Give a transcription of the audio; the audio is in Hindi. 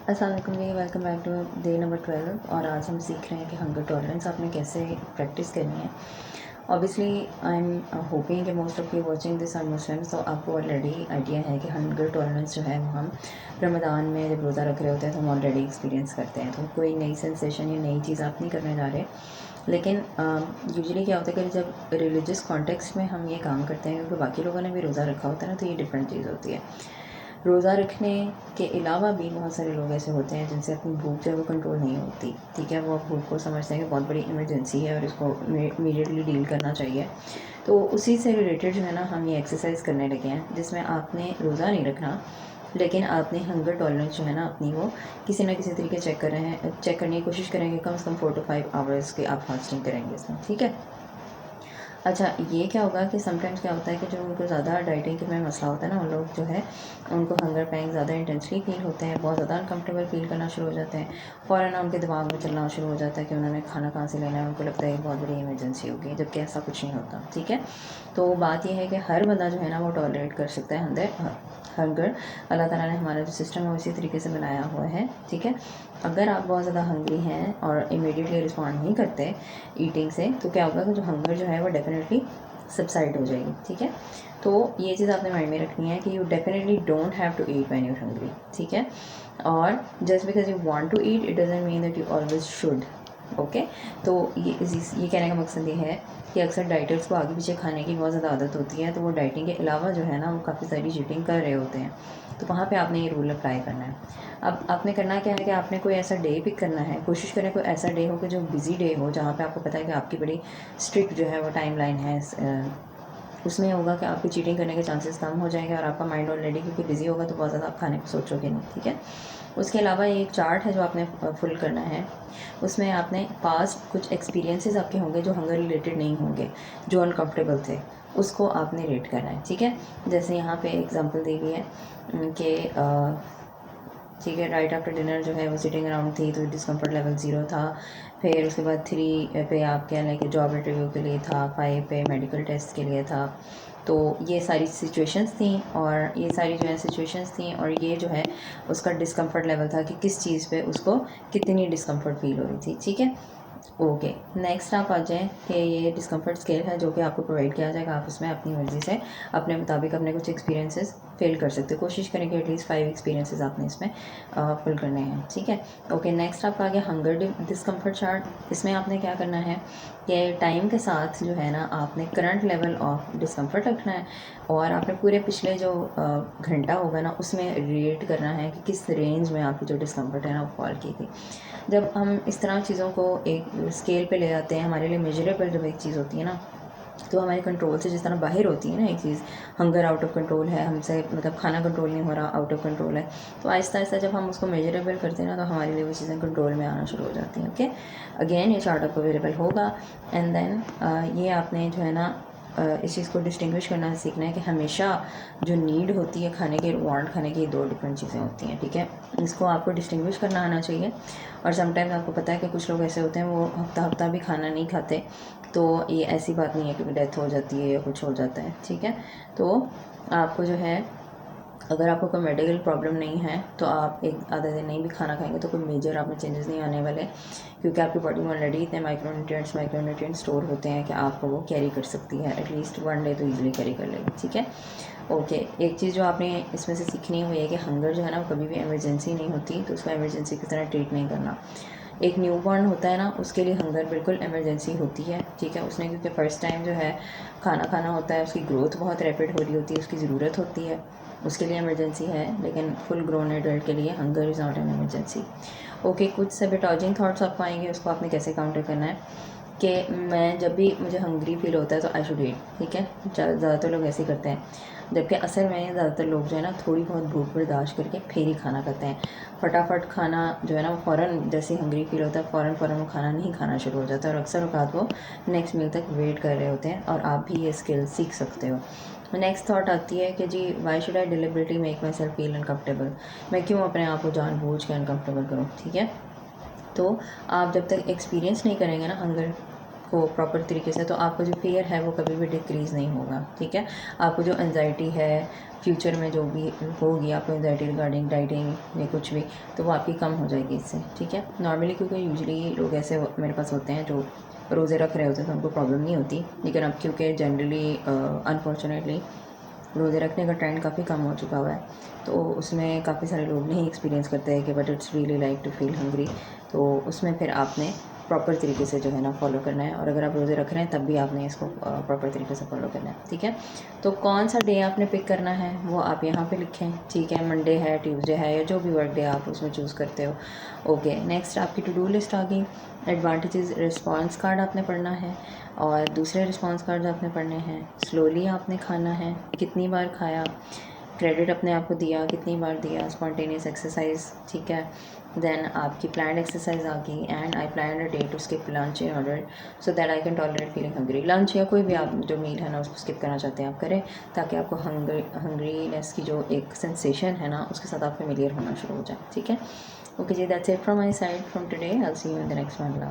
अस्सलाम वालेकुम जी, welcome back to day number 12 और आज हम सीख रहे हैं कि हंगर टॉलरेंस आपने कैसे प्रैक्टिस करनी है। ऑब्वियसली आई एम होपिंग कि most of you watching this are Muslims, तो आपको ऑलरेडी आइडिया है कि हंगर टॉलरेंस जो है वो हम रमज़ान में जब रोज़ा रख रहे होते हैं तो हम ऑलरेडी एक्सपीरियंस करते हैं। तो कोई नई सेंसेशन या नई चीज़ आप नहीं करने जा रहे, लेकिन यूजुअली क्या होता है कि जब रिलीजियस कॉन्टेक्स्ट में हम ये काम करते हैं क्योंकि बाकी लोगों ने भी रोज़ा रखा होता है ना, तो ये डिफरेंट चीज़ होती है। रोज़ा रखने के अलावा भी बहुत सारे लोग ऐसे होते हैं जिनसे अपनी भूख जो है वो कंट्रोल नहीं होती। ठीक है, वो भूख को समझते हैं कि बहुत बड़ी इमरजेंसी है और इसको इमीडिएटली डील करना चाहिए। तो उसी से रिलेटेड जो है ना हम ये एक्सरसाइज करने लगे हैं, जिसमें आपने रोज़ा नहीं रखना, लेकिन आपने हंगर टॉलरेंस जो है ना अपनी वो किसी ना किसी तरीके चेक करने की कोशिश करेंगे। कम से कम 4 to 5 आवर्स के आप फास्टिंग करेंगे इसमें। ठीक है। अच्छा, ये क्या होगा कि समटाइम्स क्या होता है कि जो उनको ज़्यादा डाइटिंग में मसला होता है ना, उन लोग जो है उनको हंगर पैंग ज़्यादा इंटेंसली फील होते हैं, बहुत ज़्यादा अनकम्फर्टेबल फील करना शुरू हो जाते हैं। फ़ौरन उनके दिमाग में चलना शुरू हो जाता है कि उन्होंने खाना कहाँ से लेना है। उनको लगता है कि बहुत बड़ी इमरजेंसी होगी, जबकि ऐसा कुछ नहीं होता। ठीक है, तो बात यह है कि हर बंदा जो है ना वो टॉलरेट कर सकता है हंगर। अल्लाह ताला ने हमारा जो सिस्टम है उसी तरीके से बनाया हुआ है। ठीक है, अगर आप बहुत ज़्यादा हंग्री हैं और इमीडिएटली रिस्पॉन्ड नहीं करते ईटिंग से, तो क्या होगा कि जो हंगर जो है वो डेफिनेटली सबसाइड हो जाएगी। ठीक है, तो ये चीज़ आपने माइंड में रखनी है कि you definitely don't have to eat when you're hungry. ठीक है, और just because you want to eat it doesn't mean that you always should. Okay, तो ये कहने का मकसद ये है कि अक्सर डाइटर्स को आगे पीछे खाने की बहुत ज़्यादा आदत होती है, तो वो डाइटिंग के अलावा जो है ना वो काफ़ी सारी चीटिंग कर रहे होते हैं। तो वहाँ पे आपने ये रूल अप्लाई करना है। अब आपने करना क्या है कि आपने कोई ऐसा डे पिक करना है। कोशिश करें कोई ऐसा डे हो कि जो बिज़ी डे हो, जहाँ पे आपको पता है कि आपकी बड़ी स्ट्रिक्ट जो है वो टाइम लाइन है। उसमें होगा कि आपकी चीटिंग करने के चांसेस कम हो जाएंगे और आपका माइंड ऑलरेडी क्योंकि बिज़ी होगा तो बहुत ज़्यादा आप खाने को सोचोगे नहीं। ठीक है, उसके अलावा ये एक चार्ट है जो आपने फुल करना है। उसमें आपने पास्ट कुछ एक्सपीरियंसेस आपके होंगे जो हंगर रिलेटेड नहीं होंगे, जो अनकम्फर्टेबल थे, उसको आपने रेट करना है। ठीक है, जैसे यहाँ पे एग्जांपल दी हुई है कि ठीक है, राइट आफ्टर डिनर जो है वो सिटिंग अराउंड थी तो डिस्कम्फर्ट लेवल 0 था। फिर उसके बाद 3 पे आप कह लें कि जॉब इंटरव्यू के लिए था, 5 पे मेडिकल टेस्ट के लिए था। तो ये सारी सिचुएशंस थी और ये सारी जो है सिचुएशंस थी और ये जो है उसका डिस्कम्फर्ट लेवल था कि किस चीज़ पे उसको कितनी डिस्कम्फर्ट फील हो रही थी। ठीक है, ओके, नेक्स्ट आप आ जाएँ कि ये डिस्कम्फर्ट स्केल है जो कि आपको प्रोवाइड किया जाएगा। आप उसमें अपनी मर्ज़ी से अपने मुताबिक अपने कुछ एक्सपीरियंसेस फिल कर सकते हो। कोशिश करें कि एटलीस्ट 5 एक्सपीरियंसेस आपने इसमें फिल करने हैं। ठीक है, ओके, नेक्स्ट आपका आ गया हंगर डिस्कम्फर्ट चार्ट। इसमें आपने क्या करना है कि टाइम के साथ जो है ना आपने करंट लेवल ऑफ डिस्कम्फर्ट रखना है और आपने पूरे पिछले जो घंटा होगा ना उसमें रेट करना है कि किस रेंज में आपकी जो डिस्कम्फर्ट है ना वो फॉल की थी। जब हम इस तरह चीज़ों को एक स्केल पे ले जाते हैं, हमारे लिए मेजरेबल जब एक चीज़ होती है ना, तो हमारे कंट्रोल से जिस तरह बाहर होती है ना एक चीज़, हंगर आउट ऑफ कंट्रोल है हमसे, मतलब खाना कंट्रोल नहीं हो रहा, आउट ऑफ कंट्रोल है, तो आहिस्ता आहिस्ता जब हम उसको मेजरेबल करते हैं ना तो हमारे लिए वो चीज़ें कंट्रोल में आना शुरू हो जाती हैं। ओके, अगेन ये चार्ट आपको अवेलेबल होगा एंड देन ये आपने जो है ना इस चीज़ को डिस्टिंग्विश करना सीखना है कि हमेशा जो नीड होती है खाने की, वांट खाने की, 2 डिफरेंट चीज़ें होती हैं। ठीक है, इसको आपको डिस्टिंग्विश करना आना चाहिए। और समटाइम्स आपको पता है कि कुछ लोग ऐसे होते हैं वो हफ्ता हफ्ता भी खाना नहीं खाते, तो ये ऐसी बात नहीं है कि डेथ हो जाती है या कुछ हो जाता है। ठीक है, तो आपको जो है अगर आपको कोई मेडिकल प्रॉब्लम नहीं है तो आप एक आधा दिन नहीं भी खाना खाएंगे तो कोई मेजर आप में चेंजेस नहीं आने वाले, क्योंकि आपकी बॉडी में ऑलरेडी इतने माइक्रोन्यूट्रिएंट्स स्टोर होते हैं कि आपको वो कैरी कर सकती है। एटलीस्ट 1 डे तो ईजिली कैरी कर लेगी। ठीक है, ओके, एक चीज़ जो आपने इसमें से सीखनी है वो ये कि हंगर जो है ना वो कभी भी इमरजेंसी नहीं होती, तो उसको इमरजेंसी की तरह ट्रीट नहीं करना। एक न्यूबॉर्न होता है ना उसके लिए हंगर बिल्कुल इमरजेंसी होती है। ठीक है, उसने क्योंकि फ़र्स्ट टाइम जो है खाना खाना होता है, उसकी ग्रोथ बहुत रैपिड हो रही होती है, उसकी ज़रूरत होती है, उसके लिए इमरजेंसी है। लेकिन फुल ग्रोन एडल्ट के लिए hunger is not an emergency. Okay, कुछ सेबेटॉजिंग थॉट्स आपको आएंगे, उसको आपने कैसे काउंटर करना है कि मैं जब भी मुझे हंग्री फील होता है तो आई शुड ईट। ठीक है, ज़्यादातर लोग ऐसे ही करते हैं, जबकि असल में ज़्यादातर लोग जो है ना थोड़ी बहुत भूख बर्दाश्त करके फिर ही खाना खाते हैं। फटाफट खाना जो है ना वो फ़ौरन जैसे हंग्री फील होता है फ़ौरन वो खाना नहीं खाना शुरू हो जाता है और अक्सर औकात वो नेक्स्ट मील तक वेट कर रहे होते हैं। और आप भी ये स्किल सीख सकते हो। नेक्स्ट थॉट आती है कि जी why should I deliberately make myself feel uncomfortable, मैं क्यों अपने आप को जानबूझ के अनकम्फर्टेबल करूँ। ठीक है, तो आप जब तक एक्सपीरियंस नहीं करेंगे ना हंगर को प्रॉपर तरीके से, तो आपका जो फेयर है वो कभी भी डिक्रीज़ नहीं होगा, ठीक है। आपको जो एंजाइटी है फ्यूचर में जो भी होगी, आपको एंजाइटी रिगार्डिंग डाइटिंग या कुछ भी, तो वो आपकी कम हो जाएगी इससे, ठीक है। नॉर्मली क्योंकि यूजुअली लोग ऐसे मेरे पास होते हैं जो रोज़े रख रहे होते हैं तो उनको प्रॉब्लम नहीं होती, लेकिन अब क्योंकि जनरली अनफॉर्चुनेटली रोज़े रखने का ट्रेंड काफ़ी कम हो चुका हुआ है, तो उसमें काफ़ी सारे लोग नहीं एक्सपीरियंस करते हैं कि but it's really like to feel hungry. तो उसमें फिर आपने प्रॉपर तरीके से जो है ना फॉलो करना है, और अगर आप रोज़े रख रहे हैं तब भी आपने इसको प्रॉपर तरीके से फॉलो करना है, ठीक है। तो कौन सा डे आपने पिक करना है वो आप यहाँ पे लिखें, ठीक है। मंडे है, ट्यूसडे है, या जो भी वर्क डे आप उसमें चूज़ करते हो। ओके, नेक्स्ट आपकी टू डू लिस्ट आ गई। एडवांटेजेस रिस्पॉन्स कार्ड आपने पढ़ना है, और दूसरे रिस्पॉन्स कार्ड आपने पढ़ने हैं। स्लोली आपने खाना है, कितनी बार खाया, क्रेडिट अपने आप को दिया, कितनी बार दिया, स्पॉन्टेनियस एक्सरसाइज, ठीक है। देन आपकी प्लान्ड एक्सरसाइज आ गई, and I plan a day to skip lunch in order so that I can tolerate feeling hungry. Lunch या कोई भी आप जो मील है ना उसको स्किप करना चाहते हैं आप करें, ताकि आपको हंग्रीनेस की जो एक सेंसेशन है ना उसके साथ आप फेमिलियर होना शुरू हो जाए, ठीक है। ओके जी, that's it from my side from today. I will see you in the next one.